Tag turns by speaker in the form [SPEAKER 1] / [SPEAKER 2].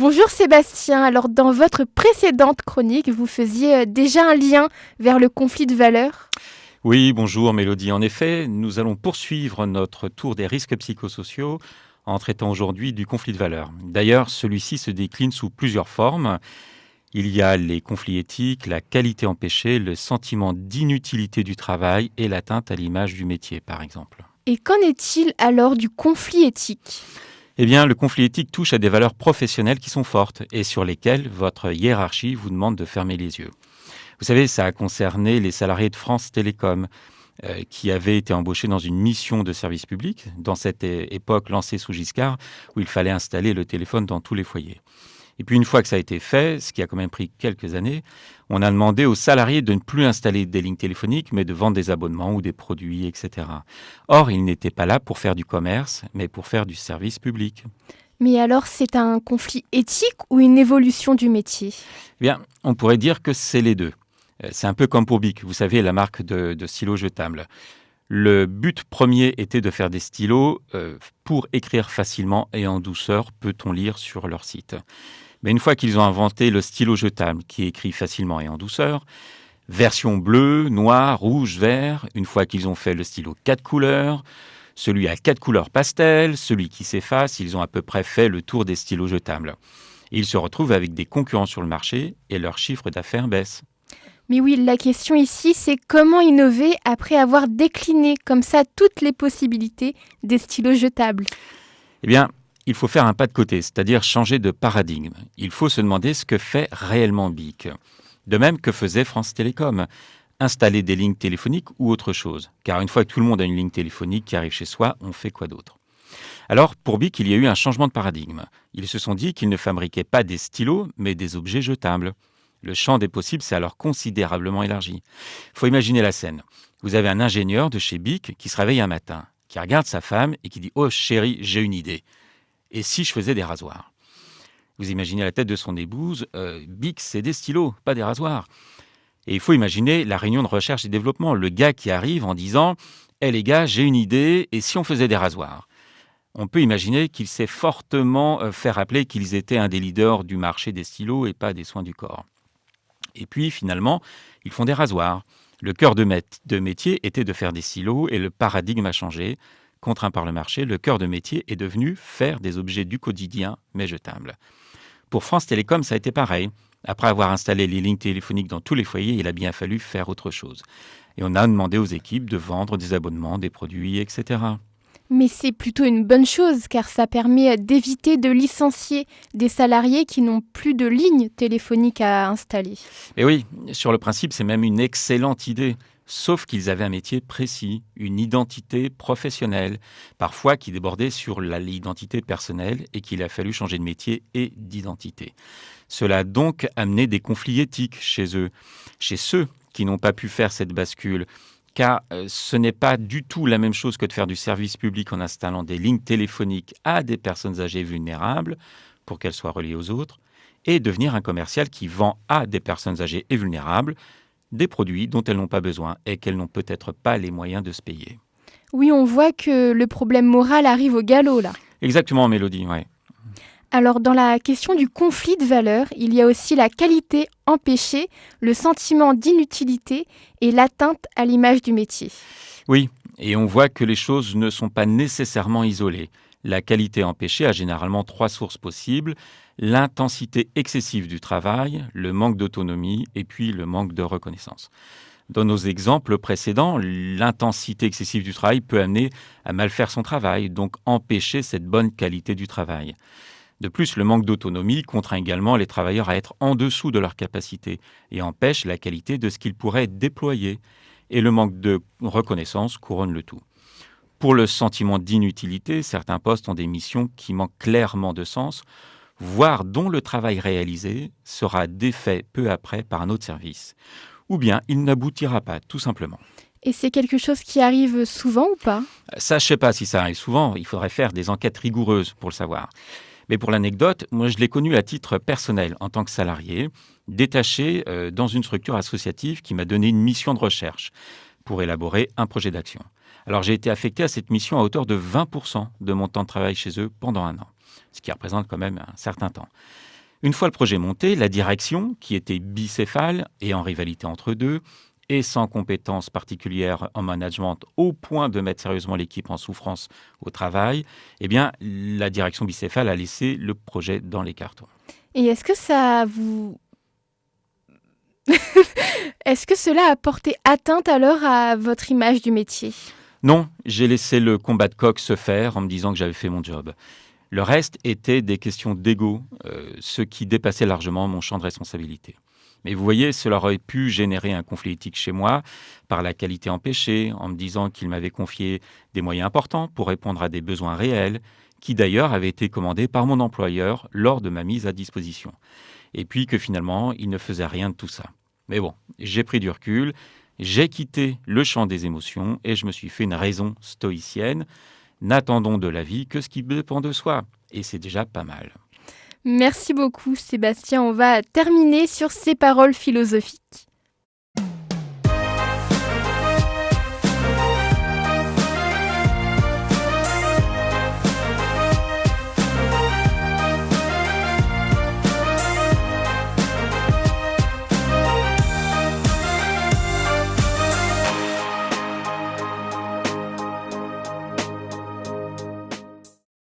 [SPEAKER 1] Bonjour Sébastien, alors dans votre précédente chronique, vous faisiez déjà un lien vers le conflit de valeurs.
[SPEAKER 2] Oui, bonjour Mélodie. En effet, nous allons poursuivre notre tour des risques psychosociaux en traitant aujourd'hui du conflit de valeurs. D'ailleurs, celui-ci se décline sous plusieurs formes. Il y a les conflits éthiques, la qualité empêchée, le sentiment d'inutilité du travail et l'atteinte à l'image du métier, par exemple.
[SPEAKER 1] Et qu'en est-il alors du conflit éthique ?
[SPEAKER 2] Eh bien, le conflit éthique touche à des valeurs professionnelles qui sont fortes et sur lesquelles votre hiérarchie vous demande de fermer les yeux. Vous savez, ça a concerné les salariés de France Télécom qui avaient été embauchés dans une mission de service public, dans cette époque lancée sous Giscard, où il fallait installer le téléphone dans tous les foyers. Et puis une fois que ça a été fait, ce qui a quand même pris quelques années, on a demandé aux salariés de ne plus installer des lignes téléphoniques, mais de vendre des abonnements ou des produits, etc. Or, ils n'étaient pas là pour faire du commerce, mais pour faire du service public.
[SPEAKER 1] Mais alors c'est un conflit éthique ou une évolution du métier ?
[SPEAKER 2] Eh bien, on pourrait dire que c'est les deux. C'est un peu comme pour Bic, vous savez, la marque de stylos jetables. Le but premier était de faire des stylos pour écrire facilement et en douceur, peut-on lire sur leur site. Mais une fois qu'ils ont inventé le stylo jetable qui écrit facilement et en douceur, version bleu, noir, rouge, vert, une fois qu'ils ont fait le stylo 4 couleurs, celui à 4 couleurs pastel, celui qui s'efface, ils ont à peu près fait le tour des stylos jetables. Et ils se retrouvent avec des concurrents sur le marché et leur chiffre d'affaires baisse.
[SPEAKER 1] Mais oui, la question ici, c'est comment innover après avoir décliné comme ça toutes les possibilités des stylos jetables ?
[SPEAKER 2] Eh bien, il faut faire un pas de côté, c'est-à-dire changer de paradigme. Il faut se demander ce que fait réellement Bic. De même que faisait France Télécom, installer des lignes téléphoniques ou autre chose. Car une fois que tout le monde a une ligne téléphonique qui arrive chez soi, on fait quoi d'autre ? Alors, pour Bic, il y a eu un changement de paradigme. Ils se sont dit qu'ils ne fabriquaient pas des stylos, mais des objets jetables. Le champ des possibles s'est alors considérablement élargi. Il faut imaginer la scène. Vous avez un ingénieur de chez Bic qui se réveille un matin, qui regarde sa femme et qui dit « Oh chérie, j'ai une idée. Et si je faisais des rasoirs ?» Vous imaginez la tête de son épouse, Bic, c'est des stylos, pas des rasoirs. Et il faut imaginer la réunion de recherche et développement, le gars qui arrive en disant « Eh les gars, j'ai une idée, et si on faisait des rasoirs ?» On peut imaginer qu'il s'est fortement fait rappeler qu'ils étaient un des leaders du marché des stylos et pas des soins du corps. Et puis, finalement, ils font des rasoirs. Le cœur de métier était de faire des stylos et le paradigme a changé. Contraint par le marché, le cœur de métier est devenu faire des objets du quotidien, mais jetables. Pour France Télécom, ça a été pareil. Après avoir installé les lignes téléphoniques dans tous les foyers, il a bien fallu faire autre chose. Et on a demandé aux équipes de vendre des abonnements, des produits, etc.
[SPEAKER 1] Mais c'est plutôt une bonne chose car ça permet d'éviter de licencier des salariés qui n'ont plus de ligne téléphonique à installer.
[SPEAKER 2] Et oui, sur le principe, c'est même une excellente idée. Sauf qu'ils avaient un métier précis, une identité professionnelle, parfois qui débordait sur l'identité personnelle et qu'il a fallu changer de métier et d'identité. Cela a donc amené des conflits éthiques chez eux, chez ceux qui n'ont pas pu faire cette bascule. Car ce n'est pas du tout la même chose que de faire du service public en installant des lignes téléphoniques à des personnes âgées vulnérables pour qu'elles soient reliées aux autres, et devenir un commercial qui vend à des personnes âgées et vulnérables des produits dont elles n'ont pas besoin et qu'elles n'ont peut-être pas les moyens de se payer.
[SPEAKER 1] Oui, on voit que le problème moral arrive au galop là.
[SPEAKER 2] Exactement, Mélodie, ouais.
[SPEAKER 1] Alors dans la question du conflit de valeurs, il y a aussi la qualité empêchée, le sentiment d'inutilité et l'atteinte à l'image du métier.
[SPEAKER 2] Oui, et on voit que les choses ne sont pas nécessairement isolées. La qualité empêchée a généralement 3 sources possibles: l'intensité excessive du travail, le manque d'autonomie et puis le manque de reconnaissance. Dans nos exemples précédents, l'intensité excessive du travail peut amener à mal faire son travail, donc empêcher cette bonne qualité du travail. De plus, le manque d'autonomie contraint également les travailleurs à être en dessous de leur capacité et empêche la qualité de ce qu'ils pourraient déployer. Et le manque de reconnaissance couronne le tout. Pour le sentiment d'inutilité, certains postes ont des missions qui manquent clairement de sens, voire dont le travail réalisé sera défait peu après par un autre service. Ou bien il n'aboutira pas, tout simplement.
[SPEAKER 1] Et c'est quelque chose qui arrive souvent ou pas ?
[SPEAKER 2] Ça, je ne sais pas si ça arrive souvent, il faudrait faire des enquêtes rigoureuses pour le savoir. Mais pour l'anecdote, moi je l'ai connu à titre personnel, en tant que salarié, détaché dans une structure associative qui m'a donné une mission de recherche pour élaborer un projet d'action. Alors j'ai été affecté à cette mission à hauteur de 20% de mon temps de travail chez eux pendant 1 an, ce qui représente quand même un certain temps. Une fois le projet monté, la direction, qui était bicéphale et en rivalité entre deux, et sans compétences particulières en management au point de mettre sérieusement l'équipe en souffrance au travail, eh bien, la direction bicéphale a laissé le projet dans les cartons.
[SPEAKER 1] Et est-ce que ça vous... Est-ce que cela a porté atteinte alors à votre image du métier ?
[SPEAKER 2] Non, j'ai laissé le combat de coq se faire en me disant que j'avais fait mon job. Le reste était des questions d'ego, ce qui dépassait largement mon champ de responsabilité. Mais vous voyez, cela aurait pu générer un conflit éthique chez moi, par la qualité empêchée, en me disant qu'il m'avait confié des moyens importants pour répondre à des besoins réels, qui d'ailleurs avaient été commandés par mon employeur lors de ma mise à disposition. Et puis que finalement, il ne faisait rien de tout ça. Mais bon, j'ai pris du recul, j'ai quitté le champ des émotions et je me suis fait une raison stoïcienne. N'attendons de la vie que ce qui dépend de soi. Et c'est déjà pas mal.
[SPEAKER 1] Merci beaucoup Sébastien, on va terminer sur ces paroles philosophiques.